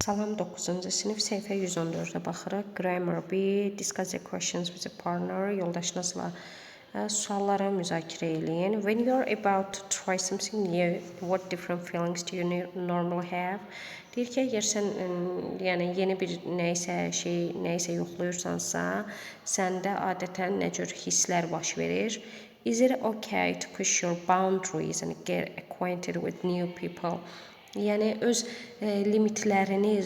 Salam 9-cu sinif səhifə 114-ə baxırıq. Grammar B, discuss the questions with a partner. Yoldaşınızla sualları müzakirə eləyin. When you're about to try something new, what different feelings do you normally have? Deyir ki, əgər sən yəni yeni bir nəyisə yoxlayırsansa, səndə adətən nə cür hisslər baş verir? Is it okay to push your boundaries and get acquainted with new people? Yəni öz limitlərini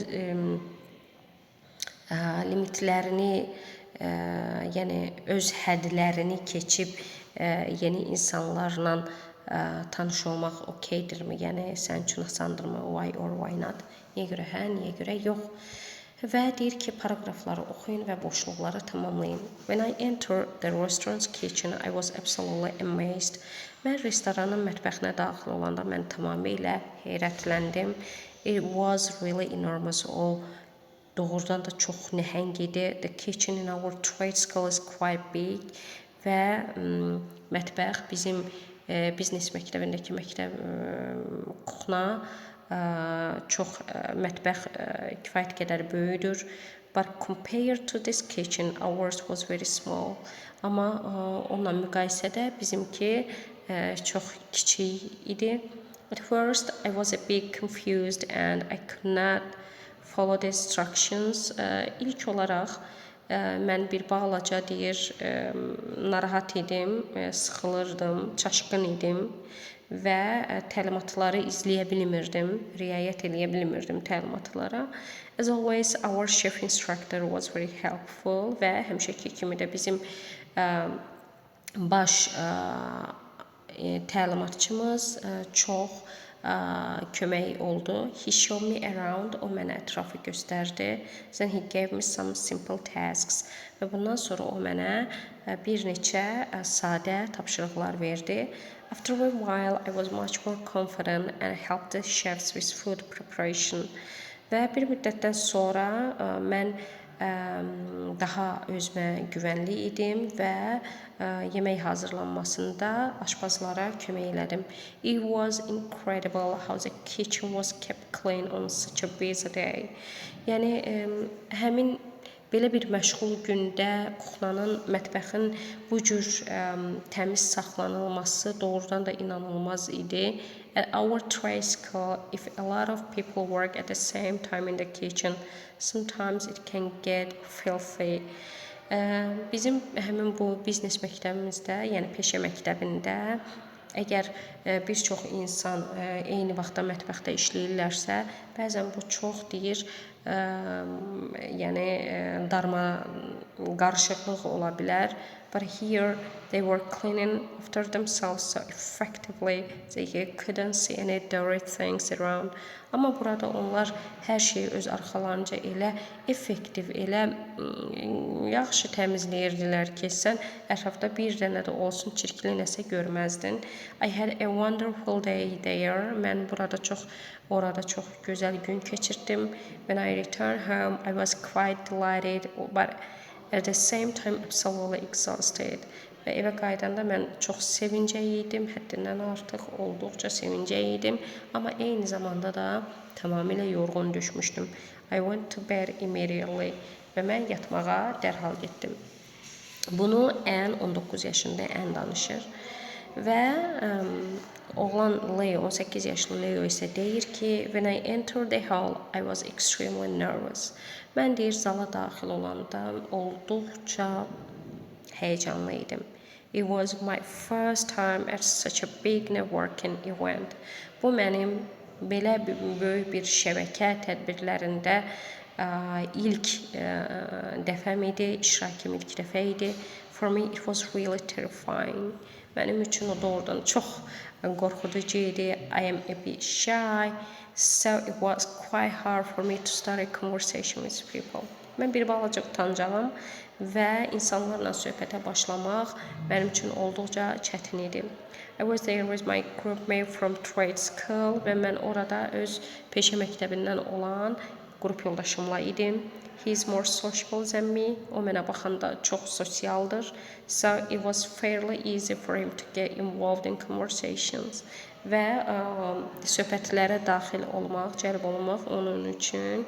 yəni öz hədlərini keçib yeni insanlarla tanış olmaq okeydirmi? Yəni sənin üçün asandırmı? Why or why not? Niyə görə hə, niyə görə yox? Və deyir ki, paragrafları oxuyun və boşluqları tamamlayın. When I entered the restaurant's kitchen, I was absolutely amazed. Mən restoranın mətbəxinə daxil olanda mən tamamilə heyrətləndim. It was really enormous. O doğrudan da çox nəhəng idi. The kitchen in our trade school is quite big. Və mətbəx bizim biznes məktəbindəki kuxna çox mətbəx kifayət qədər böyüdür. But compared to this kitchen, ours was very small. Amma onunla müqayisədə bizimki çox kiçik idi. At first, I was a bit confused and I could not follow the instructions. İlk olaraq mən bir balaca narahat idim, sıxılırdım, çaşqın idim və təlimatları izləyə bilmirdim, riayət eləyə bilmirdim təlimatlara. As always, our chef instructor was very helpful və həmişəki kimi də bizim baş təlimatçımız çox kömək oldu. He showed me around, o mənə ətrafı göstərdi. Then he gave me some simple tasks. Və bundan sonra o mənə bir neçə sadə tapşırıqlar verdi. After a while, I was much more confident and helped the chefs with food preparation. Və bir müddətdən sonra mən daha özümə güvənli idim və yemək hazırlanmasında aşpazlara kömək elədim. It was incredible how the kitchen was kept clean on such a busy day. Yəni həmin belə bir məşğul gündə kuxnanın, mətbəxin bu cür təmiz saxlanılması doğrudan da inanılmaz idi. At our trade school, if a lot of people work at the same time in the kitchen, sometimes it can get filthy. Bizim həmin bu biznes məktəbimizdə, yəni peşə məktəbində əgər bir çox insan eyni vaxtda mətbəxdə işləyirlərsə, bəzən bu çox yəni qarışıqlıq ola bilər. But here they were cleaning after themselves so effectively they couldn't see any dirty things around. Amma burada onlar hər şeyi öz arxalarınca elə effektiv, elə yaxşı təmizləyirdilər ki, sən ətrafda bir dənə də olsun çirkli nəsə görməzdin. I had a wonderful day there. Mən orada çox gözəl gün keçirdim. When I returned home, I was quite delighted, but at the same time absolutely exhausted. Və evə qayıdanda mən çox sevincək idim, həddindən artıq olduqca sevincək idim, amma eyni zamanda da tamamilə yorğun düşmüşdüm. I went to bed immediately və mən yatmağa dərhal getdim. Bunu Anne 19 yaşında Anne danışır və oğlan Leo, 18 yaşlı Leo isə deyir ki, when I entered the hall, I was extremely nervous. Mən deyir, zala daxil olanda olduqca heyecanlı idim. It was my first time at such a big networking event. Bu mənim belə böyük bir şəbəkə tədbirlərində ilk dəfəm idi, iştirakım ilk dəfə idi. For me, it was really terrifying. Mənim üçün o doğrudan çox qorxuducu idi. I am a bit shy, so it was quite hard for me to start a conversation with people. Mən bir balaca utancağam və insanlarla söhbətə başlamaq mənim üçün olduqca çətin idi. I was there with my groupmate from trade school və mən orada öz peşə məktəbindən olan qrup yoldaşımla idim. He is more sociable than me. O mənə baxanda çox sosialdır. So it was fairly easy for him to get involved in conversations. və söhbətlərə daxil olmaq, cəlb olmaq onun üçün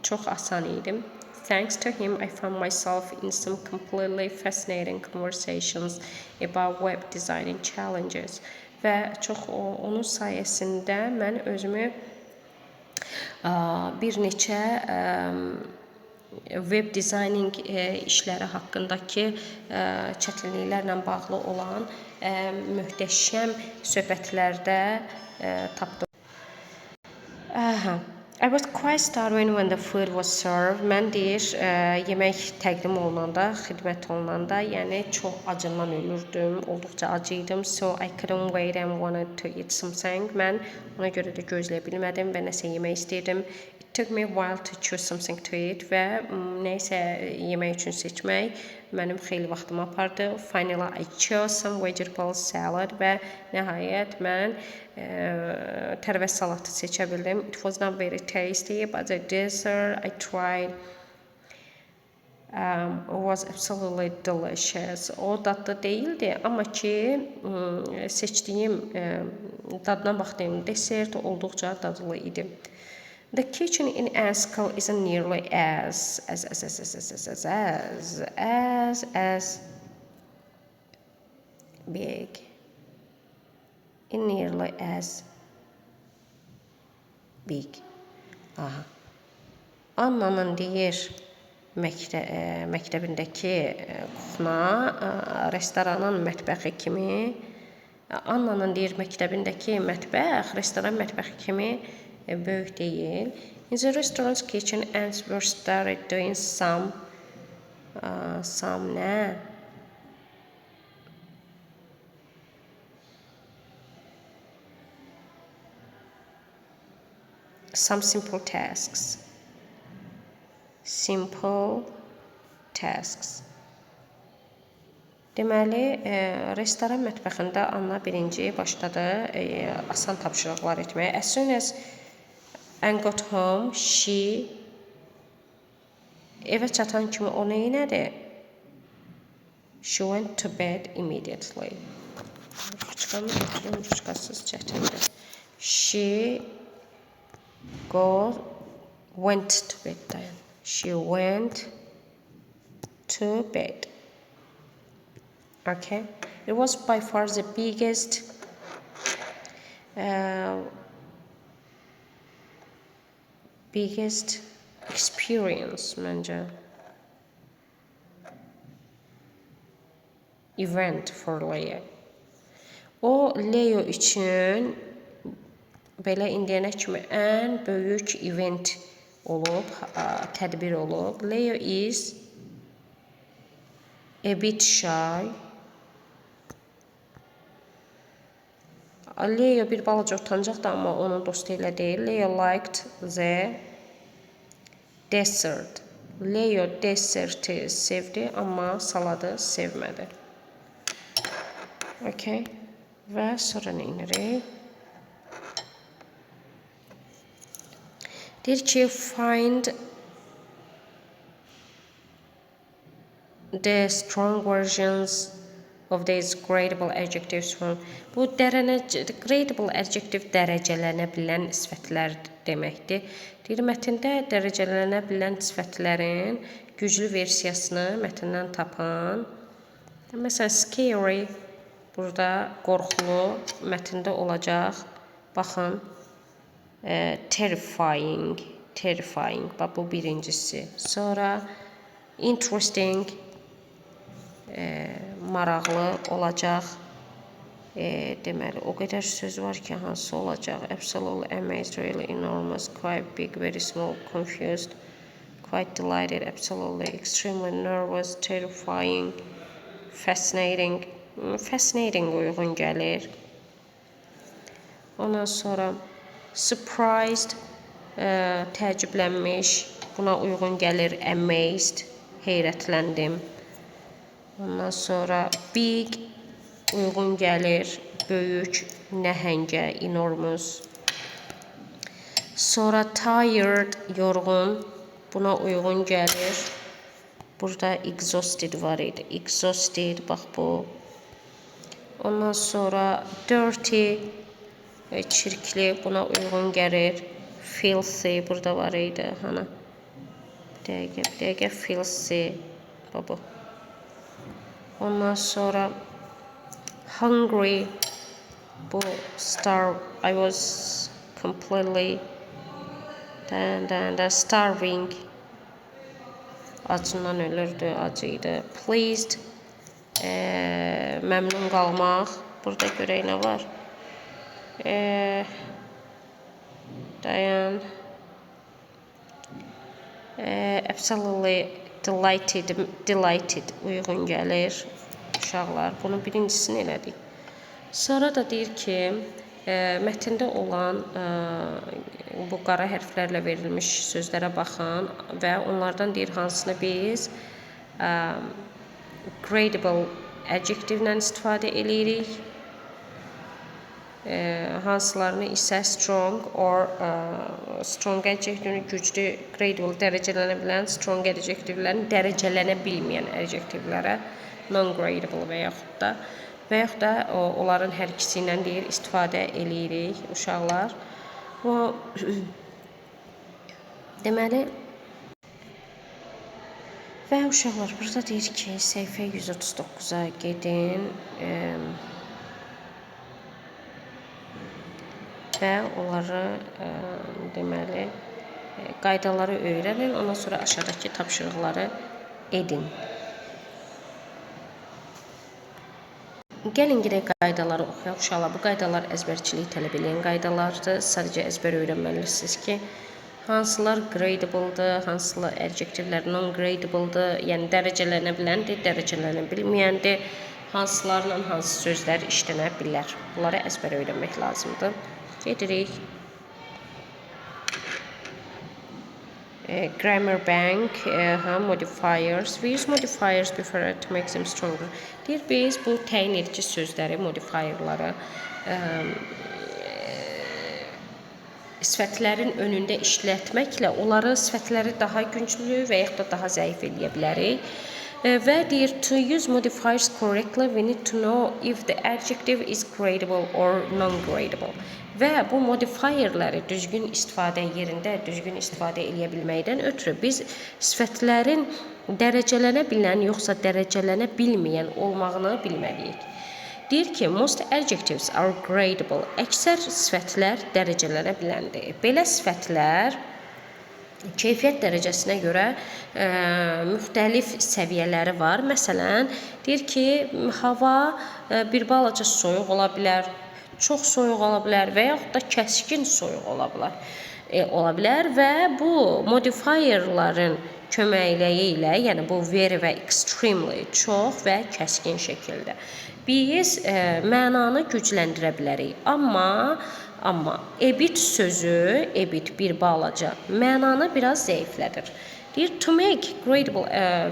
çox asan idi. Thanks to him, I found myself in some completely fascinating conversations about web designing challenges. Və çox onun sayəsində mən özümü bir neçə web designing işləri haqqındakı çətinliklərlə bağlı olan möhtəşəm söhbətlərdə tapdım. I was quite starving when the food was served. Mən deyir, yemək təqdim olunanda, xidmət olunanda, yəni çox acından ölürdüm, olduqca acıydım. So I couldn't wait and wanted to eat something. Mən ona görə də gözləyə bilmədim və nəsə yemək istəyirdim. It took me a while to choose something to eat və nəsə yemək üçün seçmək mənim xeyli vaxtımı apardı. Finally, I chose some vegetable salad və nəhayət mən tərəvəz salatı seçə bildim. It was not very tasty, but the dessert I tried was absolutely delicious. O dadlı değildi, amma ki seçdiyim dadına baxdığım desert olduqca dadlı idi. The kitchen in Askell isn't nearly as big. Nearly as big. Aha. Anna'nın deyir məktəbindəki kuxna restoranın mətbəxi kimi, Anna'nın deyir məktəbindəki mətbəx restoran mətbəxi kimi böyük deyil. In the restaurant's kitchen, ants were started doing some simple tasks. Deməli, restoran mətbəxində Anna birinci başladı asan tapşırıqlar etməyə. As soon as Anne got home, evə çatan kimi o nə elədi? She went to bed immediately. Ruçkamı götürüm, ruçkasız çətindir. She went to bed then. She went to bed. Okay. It was by far the biggest experience məncə. Event for Leo. O Leo üçün belə indiyənə kimi ən böyük event olub, tədbir olub. Leo is a bit shy. Leo bir balaca utancaqdı, amma onun dostu ilə deyil. Leo liked the dessert. Leo desserti sevdi, amma saladı sevmədi. Okay. Və sonra nə inirik? Deyir ki, find the strong versions of these gradable adjectives from. Bu gradable adjective dərəcələnə bilən sifətlər deməkdir. Deyir, mətndə dərəcələnə bilən sifətlərin güclü versiyasını mətndən tapan. Məsələn, scary burada qorxulu mətndə olacaq. Baxın. Terrifying. Bax, bu birincisi. Sonra interesting, maraqlı olacaq. Deməli, o qədər söz var ki, hansı olacaq? Absolutely amazed, really enormous, quite big, very small, confused, quite delighted, absolutely, extremely nervous, terrifying, fascinating. Fascinating uyğun gəlir. Ondan sonra surprised, təəccüblənmiş, buna uyğun gəlir amazed, heyrətləndim. Ondan sonra big, uyğun gəlir, böyük, nəhəngə, enormous. Sonra tired, yorğun, buna uyğun gəlir. Burada exhausted var idi. Exhausted, bax bu. Ondan sonra dirty, çirkli, buna uyğun gəlir. Filthy burada var idi. Hana. Bir dəqiqə filthy. Bu. Ondan sonra hungry. Bu I was completely starving. Acından ölürdü, acıydı. Pleased. Məmnun qalmaq. Burada görək nə var? Dayan. Absolutely delighted uyğun gəlir. Uşaqlar. Bunun birincisini elədik. Sonra da deyir ki, mətndə olan bu qara hərflərlə verilmiş sözlərə baxın və onlardan deyir hansını biz gradable adjectivlə istifadə edirik. Hansılarını isə strong or strong adjectivini güclü, gradable dərəcələnə bilən, strong adjectivlərin dərəcələnə bilməyən adjectivlərə non-gradable və yaxud da onların hər ikisi ilə deyir istifadə edirik uşaqlar. Deməli və uşaqlar burada deyir ki, səhifə 139-a gedin və onları deməli qaydaları öyrənin, ondan sonra aşağıdakı tapşırıqları edin. Gəlin gedək qaydaları oxuyaq uşaqlar. Bu qaydalar əzbərçilik tələb edən qaydalardır. Sadəcə əzbər öyrənməlisiniz ki, hansılar gradable-dır, hansılar adjectivlər non-gradable-dır, yəni dərəcələnə biləndir, dərəcələnə bilməyəndir, hansılarla hansı sözlər işlənə bilər. Bunları əzbər öyrənmək lazımdır. Gedirik. Grammar bank, modifiers. We use modifiers before to make them stronger. Deyir, biz bu təyin edici sözləri, modifierları sifətlərin önündə işlətməklə onları sifətləri daha güclü və yaxud da daha zəif eləyə bilərik. Və deyir, to use modifiers correctly, we need to know if the adjective is gradable or non-gradable. Və bu modifierləri düzgün istifadə yerində düzgün istifadə eləyə bilməkdən ötürü biz sifətlərin dərəcələnə bilən yoxsa dərəcələnə bilməyən olmağını bilməliyik. Deyir ki, most adjectives are gradable. Əksər sifətlər dərəcələnə biləndir. Belə sifətlər keyfiyyət dərəcəsinə görə müxtəlif səviyyələri var. Məsələn, deyir ki, hava bir balaca soyuq ola bilər, çox soyuq ola bilər və yaxud da kəskin soyuq ola bilər və bu modifierların köməkliyi ilə, yəni bu very və extremely, çox və kəskin şəkildə biz mənanı gücləndirə bilərik. Amma a bit sözü, a bit bir balaca mənanı biraz zəiflədir. Deyir, to make gradable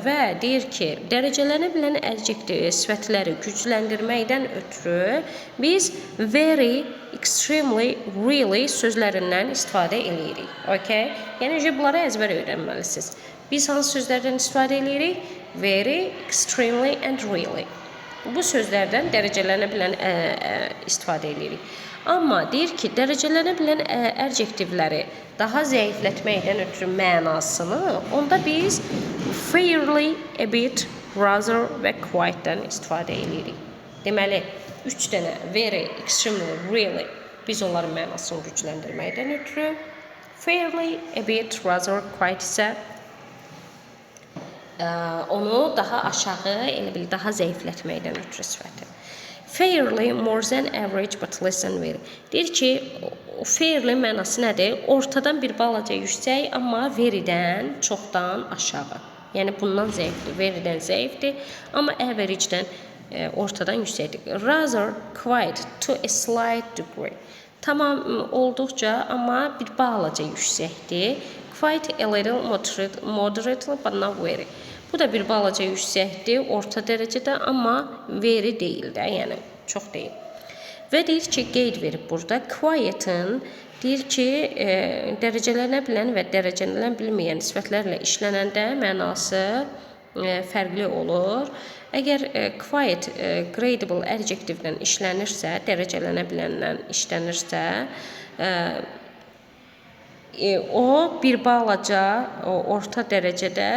və deyir ki, dərəcələnə bilən adjective sifətləri gücləndirməkdən ötürü biz very, extremely, really sözlərindən istifadə edirik. Okay? Yəni, bunları əzbər öyrənməlisiniz. Biz hansı sözlərdən istifadə edirik? Very, extremely and really. Bu sözlərdən dərəcələnə bilən istifadə edirik. Amma deyir ki, dərəcələnə bilən adjectivləri daha zəiflətməkdən ötürü mənasını, onda biz fairly, a bit, rather və quite-dən istifadə edirik. Deməli, 3 dənə very, extremely, really biz onların mənasını gücləndirməkdən ötürü, fairly, a bit, rather, quite isə onu daha aşağı, elə bil, daha zəiflətməkdən ötürü sifəti. Fairly, more than average, but less than very. Deyir ki, fairly mənası nədir? Ortadan bir balaca yüksək, amma verydən çoxdan aşağı. Yəni, bundan zəifdir, verydən zəifdir, amma average-dən ortadan yüksəkdir. Rather, quite, to a slight degree. Tamam, olduqca, amma bir balaca yüksəkdir. Quite a little, moderately, but not very. Bu da bir balaca yüksəkdir, orta dərəcədə, amma very deyil də, yəni çox deyil. Və deyir ki, qeyd verib burada, quiet-ın deyir ki, dərəcələnə bilən və dərəcələnə bilməyən sifətlərlə işlənəndə mənası fərqli olur. Əgər quiet gradable adjectivelə işlənirsə, dərəcələnə bilənlə işlənirsə, o bir balaca orta dərəcədə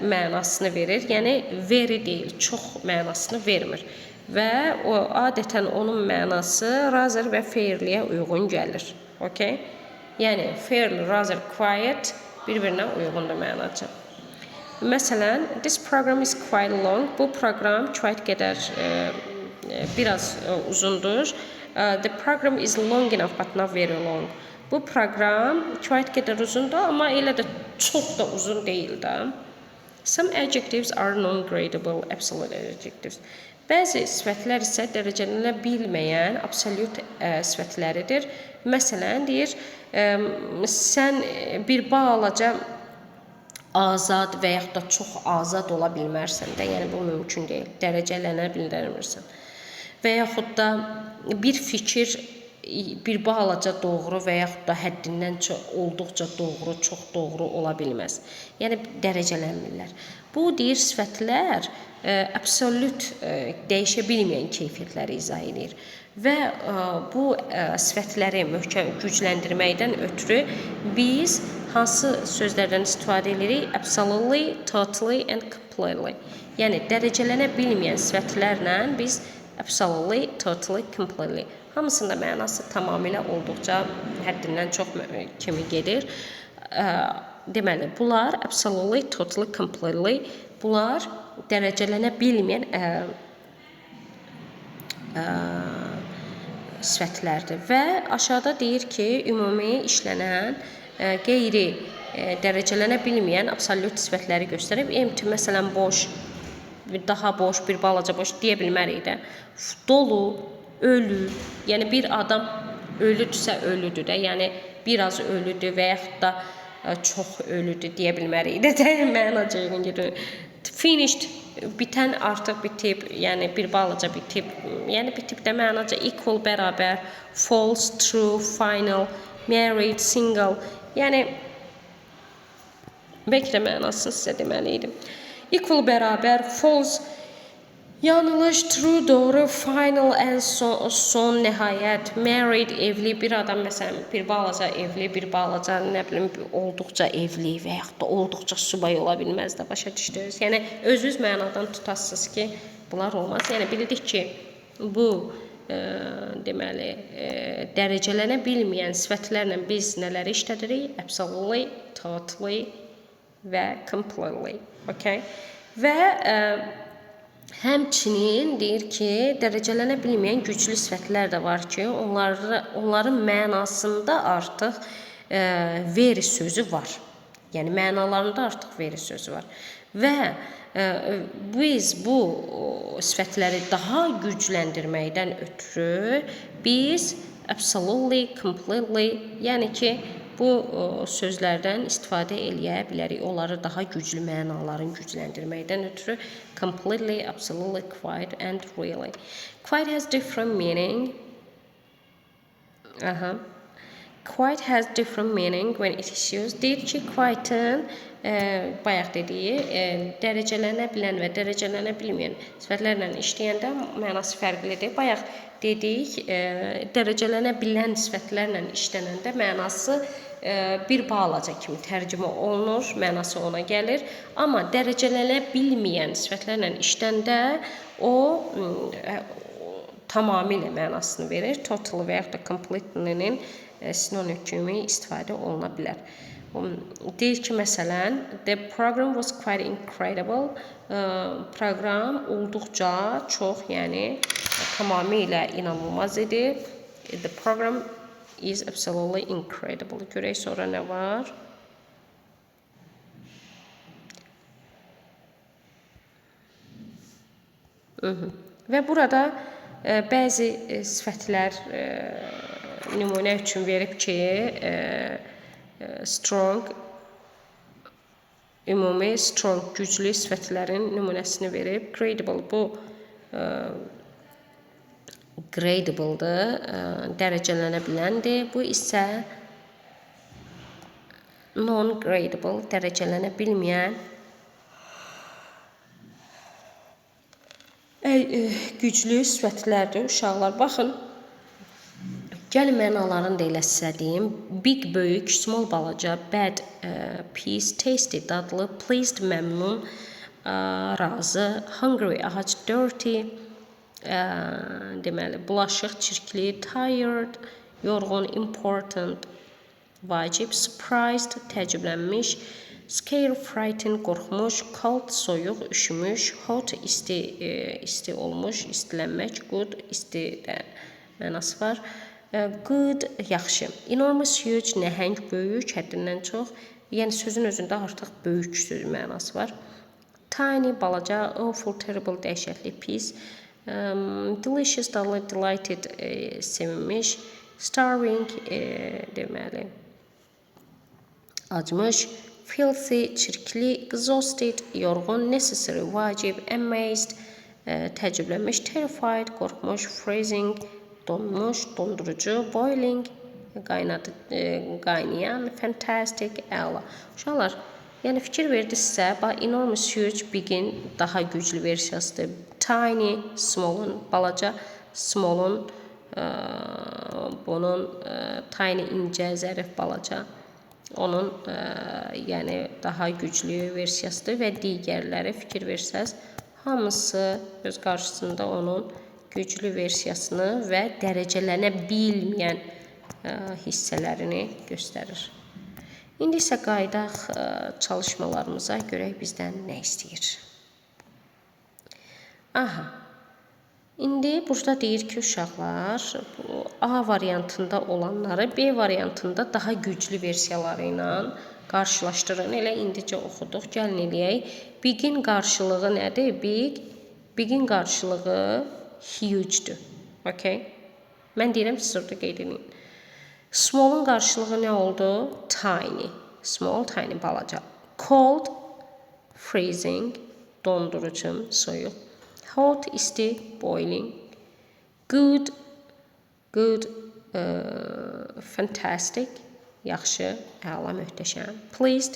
mənasını verir. Yəni very deyil, çox mənasını vermir. Və o adətən onun mənası rather və fairly-yə uyğun gəlir. Okay? Yəni fairly, rather, quiet bir-birinə uyğundur mənaca. Məsələn, this program is quite long. Bu proqram kifayət qədər biraz uzundur. The program is long enough but not very long. Bu proqram kifayət qədər uzundur, amma elə də çox da uzun deyil də. Some adjectives are non-gradable absolute adjectives. Bəzi sifətlər isə dərəcələnə bilməyən absolut sifətləridir. Məsələn, deyir, sən bir balaca azad və yaxud da çox azad ola bilmərsən də, yəni bu mümkün deyil. Dərəcələnə bildirmirsən. Və yaxud da bir fikir bir balaca doğru və yaxud da həddindən olduqca doğru, çox doğru ola bilməz. Yəni dərəcələnmirlər. Bu deyir sifətlər absolut dəyişə bilməyən keyfiyyətləri izah edir. Və bu sifətləri gücləndirməkdən ötürü biz hansı sözlərdən istifadə edirik? Absolutely, totally and completely. Yəni dərəcələnə bilməyən sifətlərlə biz absolutely, totally, completely. Hamısında mənası tamamilə olduqca həddindən çox kimi gedir. Deməli, bunlar absolutely, totally, completely, bunlar dərəcələnə bilməyən sifətlərdir. Və aşağıda deyir ki, ümumi işlənən, qeyri dərəcələnə bilməyən absolut sifətləri göstərib. Empty, məsələn, boş, daha boş, bir balaca boş deyə bilmərik də. Dolu, ölü, yəni bir adam ölüdürsə ölüdür də, yəni biraz ölüdür və yaxud da çox ölüdür deyə bilmərik də, mənaca uyğun gedir. Finished, bitən artıq bitib, yəni bir balaca bitib, yəni bitib də mənaca equal, bərabər, false, true, final, married, single, yəni bəlkə də mənasını sizə deməliydim. Equal, bərabər, false, yanlış, true, doğru, final, en son, nəhayət, married, evli, bir adam məsələn bir balaca evli, bir balaca nə bilim olduqca evli və yaxud da olduqca subay ola bilməz də, başa düşdünüz. Yəni özünüz mənadan tutasınız ki, bunlar olmaz. Yəni bildik ki, bu deməli dərəcələnə bilməyən sifətlərlə biz nələri işlədirik? Absolutely, totally və completely. Okay? Və həmçinin deyir ki, dərəcələnə bilməyən güclü sifətlər də var ki, onların mənasında artıq very sözü var. Yəni mənalarında artıq very sözü var. Və biz bu sifətləri daha gücləndirməkdən ötürü biz absolutely, completely, yəni ki, bu sözlərdən istifadə eləyə bilərik. Onları daha güclü mənaların gücləndirməkdən ötürü completely, absolutely, quite and really. Quite has different meaning. Quite has different meaning when it is used. Deyir ki, quite'ın bayaq dediyi dərəcələnə bilən və dərəcələnə bilməyən sifətlərlə işləyəndə mənası fərqlidir. Bayaq dedik, dərəcələnə bilən sifətlərlə işlənəndə mənası bir balaca kimi tərcümə olunur, mənası ona gəlir. Amma dərəcələnə bilməyən sifətlərlə işləndə o tamamilə mənasını verir. Total və yaxud da completely'nin sinonim kimi istifadə oluna bilər. Deyir ki, məsələn, the program was quite incredible. Proqram olduqca çox, yəni tamamilə inanılmaz idi. The program is absolutely incredible. Görək sonra nə var? Və burada bəzi sifətlər nümunə üçün verib ki, strong, ümumi strong, güclü sifətlərin nümunəsini verib. Gradable, bu gradable'dır, dərəcələnə biləndir. Bu isə non-gradable, dərəcələnə bilməyən güclü sifətlərdir uşaqlar. Baxın, gəlin mənalarını da elə sizə deyim. Big böyük, small balaca, bad peace, tasty dadlı, pleased məmnun, razı, hungry ac, dirty deməli bulaşıq çirkli, tired yorğun, important vacib, surprised təəccüblənmiş, scared frightened qorxmuş, cold soyuq, üşümüş, hot isti olmuş, istilənmək, good isti də mənası var. Good yaxşı, enormous huge nəhəng, böyük, həddindən çox, yəni sözün özündə artıq böyük söz mənası var. Tiny balaca, awful terrible dəhşətli, pis, delicious dadlı, delighted sevinmiş, starving deməli acmış, filthy çirkli, exhausted yorğun, necessary vacib, amazed təəccüblənmiş, terrified qorxmuş, freezing donmuş, dondurucu, boiling qaynayan, fantastic əla. Uşaqlar, yəni fikir verdinizsə, enormous huge bigin daha güclü versiyasıdır. Tiny small'un balaca, small'un bunun tiny incə, zərif balaca. Onun yəni daha güclü versiyasıdır və digərləri fikir versəz, hamısı öz qarşısında onun güclü versiyasını və dərəcələnə bilməyən hissələrini göstərir. İndi isə qayıdaq çalışmalarımıza, görək bizdən nə istəyir. Aha. İndi burada deyir ki, uşaqlar, bu A variantında olanları B variantında daha güclü versiyaları ilə qarşılaşdırın. Elə indicə oxuduq, gəlin eləyək. Bigin qarşılığı nədir? Bigin qarşılığı huge'dur. Okay? Mən deyirəm, siz orada qeyd edin. Small'un qarşılığı nə oldu? Tiny. Small, tiny, balaca. Cold, freezing, dondurucu, soyuq. Hot, isti, boiling. Good, fantastic, yaxşı, əla, möhtəşəm. Pleased,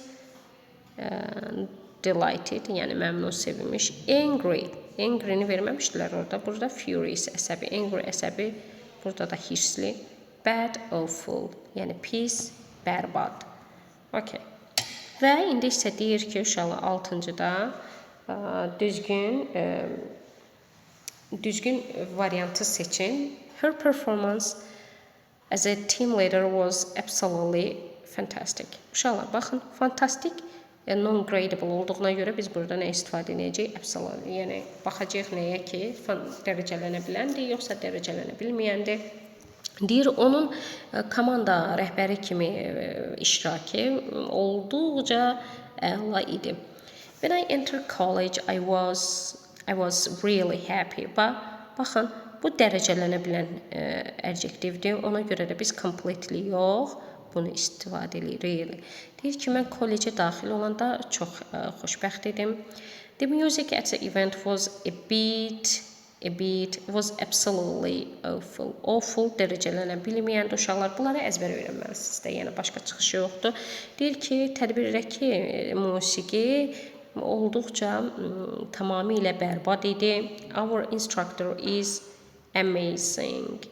delighted, yəni məmnun, sevinmiş. Angry-ni verməmişdilər orada. Burada furious, əsəbi. Angry, əsəbi. Burada da hirsli. Bad, awful, yəni pis, bərbad. Okay. Və indi isə deyir ki, uşaqlar 6-cıda düzgün variantı seçin. Her performance as a team leader was absolutely fantastic. Uşaqlar, baxın, fantastic non-gradable olduğuna görə biz burada nə istifadə edəcəyik? Absolutely, yəni baxacağıq nəyə ki, dərəcələnə biləndir, yoxsa dərəcələnə bilməyəndir. Deyir, onun komanda rəhbəri kimi iştirakı olduqca əla idi. When I entered college, I was really happy. Baxın, bu dərəcələnə bilən adjektivdir. Ona görə də biz completely yox, bunu istifadə edirik. Really. Deyir ki, mən kollecə daxil olanda çox xoşbəxt idim. The music at the event was it was absolutely awful. Awful dərəcələnə bilməyən uşaqlar, bunları əzbər öyrənməlisiniz də, yəni başqa çıxışı yoxdur. Deyir ki, tədbirdəki musiqi olduqca tamamilə bərbad idi. Our instructor is amazing.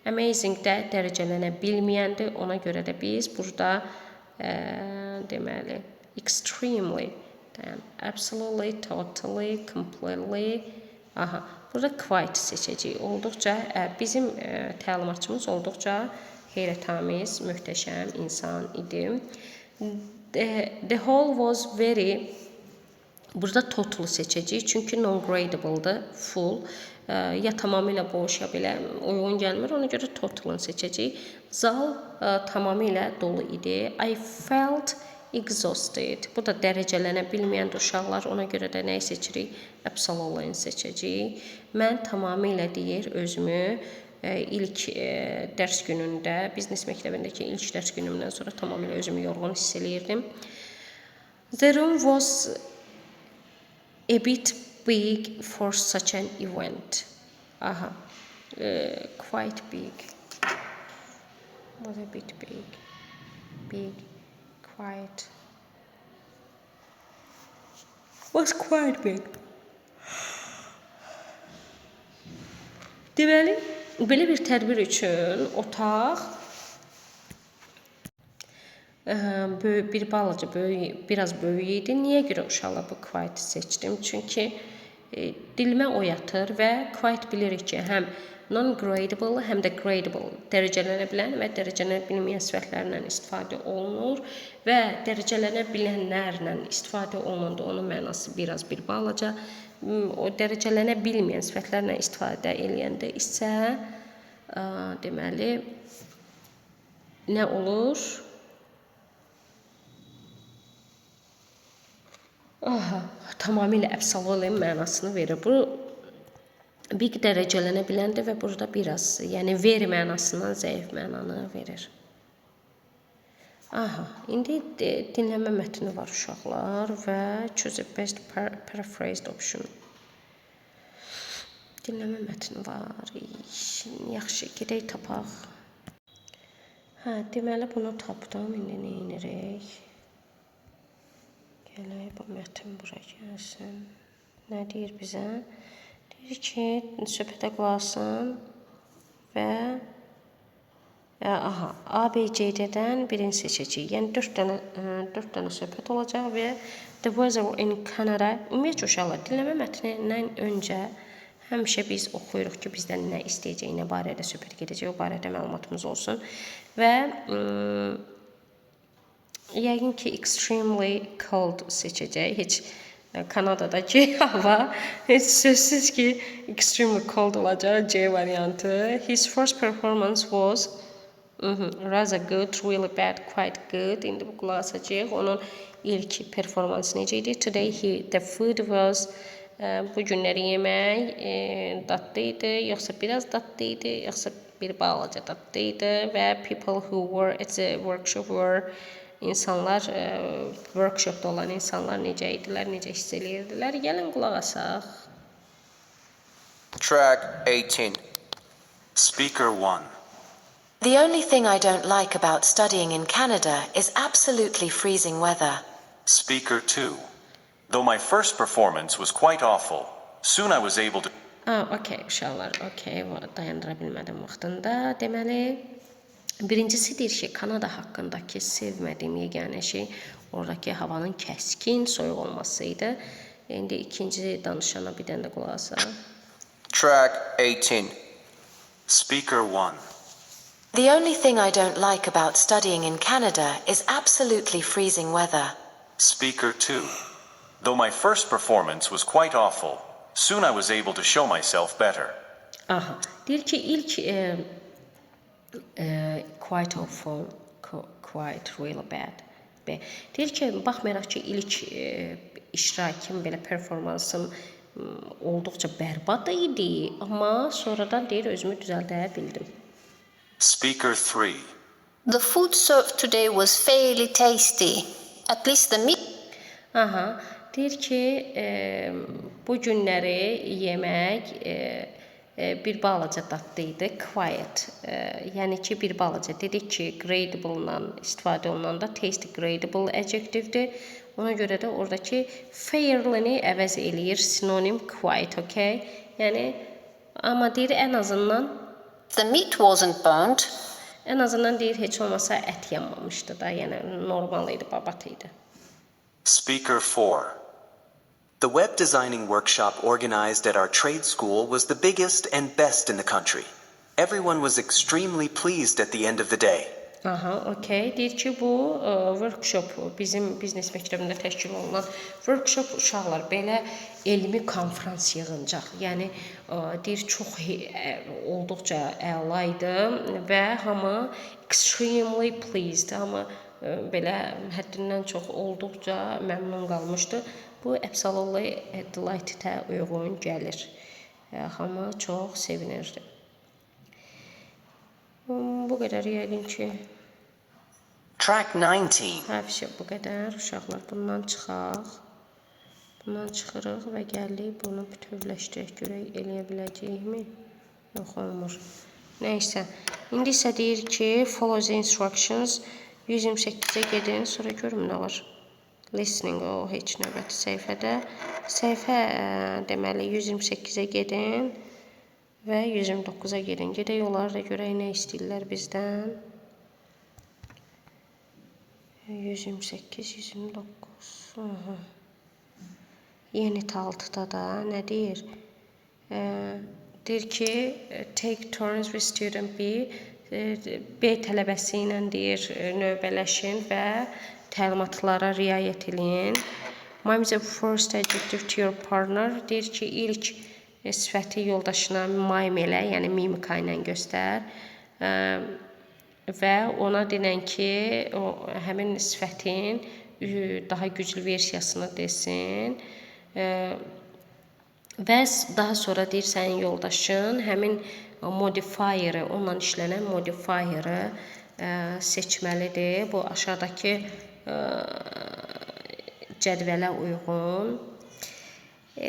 Amazing də dərəcələnə bilməyəndir. Ona görə də biz burada deməli extremely, absolutely, totally, completely. Aha, burada quite seçəcəyik. Olduqca bizim təlimatçımız olduqca heyrətamiz, möhtəşəm insan idi. The whole was very. Burada total seçəcəyik, çünki non-gradable'dır, full. Ya tamamilə boş, ya belə uyğun gəlmir, ona görə total'ını seçəcəyik. Zal tamamilə dolu idi. I felt exhausted. Bu da dərəcələnə bilməyən uşaqlar, ona görə də nəyi seçirik? Absolutely seçəcəyik. Mən tamamilə deyir özümü ilk dərs günündə, biznes məktəbindəki ilk dərs günümdən sonra tamamilə özümü yorğun hiss eləyirdim. The room was a bit big for such an event. Aha, quite big. Was a bit big, quite. Was quite big. Deməli, belə bir tədbir üçün otaq bir balaca böyük, biraz böyük idi. Niyə görə uşaqlar bu quiet seçdim? Çünki dilimə oyatır və quiet bilirik ki, həm non-gradable, həm də gradable dərəcələnə bilən və dərəcələnə bilməyən sifətlərlə istifadə olunur və dərəcələnə bilənlərlə istifadə olunanda onun mənası biraz bir balaca. O dərəcələnə bilməyən sifətlərlə istifadə eləyəndə isə deməli nə olur? Tamamilə absolute mənasını verir. Bu big dərəcələnə biləndir və burada biraz, yəni very mənasından zəif mənanı verir. İndi dinləmə mətni var uşaqlar və choose the best paraphrased option. Dinləmə mətni var. Yaxşı, gedək tapaq. Deməli bunu tapdım. İndi nə edirik? Gələk bu mətin bura gəlsin. Nə deyir bizə? Deyir ki, söhbətə qulaq asın və A, B, C-dən birini seçəcəyik. Yəni 4 dənə söhbət olacaq və the weather in Canada. Ümumiyyətlə uşaqlar, dinləmə mətnindən öncə həmişə biz oxuyuruq ki, bizdən nə istəyəcək, nə barədə söhbət gedəcək, o barədə məlumatımız olsun. Və yəqin ki, extremely cold seçəcək. Heç Kanadadakı hava heç sözsüz ki, extremely cold olacaq. C variantı. His first performance was rather good, really bad, quite good. İndi bu qulaq asacağıq. Onun ilk performansı necə idi? Today the food was bu günləri yemək dadlı idi, yoxsa biraz dadlı idi, yoxsa bir balaca dadlı idi və people who were at the workshop were insanlar, workshopda olan insanlar necə idilər, necə hiss edirdilər? Gəlin qulaq asaq. Track 18. Speaker 1. The only thing I don't like about studying in Canada is absolutely freezing weather. Speaker 2. Though my first performance was quite awful, soon I was able to... Okay, uşaqlar, okay, dayandıra bilmədim vaxtında. Deməli, birincisi deyir ki, Kanada haqqındakı sevmədiyim yeganə şey oradakı havanın kəskin, soyuq olmasıydı. İndi ikinci danışana bir dənə də qulaq asaq. Track 18. Speaker 1. The only thing I don't like about studying in Canada is absolutely freezing weather. Speaker 2. Though my first performance was quite awful, soon I was able to show myself better. Deyir ki, ilk quite awful, quite really bad. Deyir ki, baxmayaraq ki, ilk iştirakım, belə performansım olduqca bərbad idi, amma sonradan deyir, özümü düzəldə bildim. Speaker 3. The food served today was fairly tasty. At least the meat... Deyir ki, bu günləri yemək bir balaca dadlı idi, quiet. Yəni ki, bir balaca. Dedik ki, gradable-la istifadə olunanda tasty gradable adjectivedir. Ona görə də oradakı fairly-ni əvəz eləyir, sinonim quiet, okay? Yəni, amma deyir, ən azından The meat wasn't burnt. ən azından deyir, heç olmasa ət yanmamışdı da, yəni normal idi, babat idi. Speaker 4. The web designing workshop organized at our trade school was the biggest and best in the country. Everyone was extremely pleased at the end of the day. Okay. Deyir ki, bu workshop bizim biznes məktəbində təşkil olunan workshop uşaqlar belə elmi konferans yığıncaq. Yəni deyir çox olduqca əla idi və hamı extremely pleased, hamı belə həddindən çox olduqca məmnun qalmışdı. Bu absolutely delighted-ə uyğun gəlir. Hamı çox sevinirdi. Bu qədər yəqin ki. Track 19. Həvşə bu qədər. Uşaqlar bundan çıxaq. Bundan çıxırıq və gəlirik bunu bütövləşdirək. Görək eləyə biləcəyikmi? Yox, olmur. Nəysə. İndi isə deyir ki, follow the instructions. 128-ə gedin. Sonra görüm nə var. Listening, o heç növbəti səhifədə. Səhifə deməli 128-ə gedin. Və 129-a gedin. Gedək onları da görək nə istəyirlər bizdən. 128, 129. Aha. Yeni 6-da da nə deyir? Deyir ki, take turns with student B. B tələbəsi ilə deyir, növbələşin və təlimatlara riayət edin. Mime is the first adjective to your partner. Deyir ki, ilk sifəti yoldaşına mime elə, yəni mimika ilə göstər. Və ona denən ki, həmin sifətin daha güclü versiyasını desin. Və daha sonra deyir sənin yoldaşın həmin modifier'ı, onunla işlənən modifier'ı seçməlidir. Bu aşağıdakı cədvələ uyğun.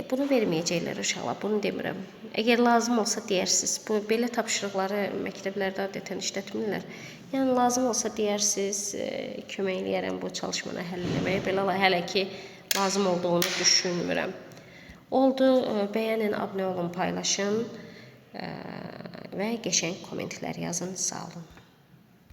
Bunu verməyəcəklər uşaqlar, bunu demirəm. Əgər lazım olsa deyərsiniz, bu belə tapşırıqları məktəblərdə adətən işlətmirlər. Yəni lazım olsa deyərsiniz, kömək eləyərəm bu çalışmanı həll etməyə. Belə hələ ki lazım olduğunu düşünmürəm. Oldu, bəyənin, abunə olun, paylaşın və qəşəng kommentlər yazın. Sağ olun.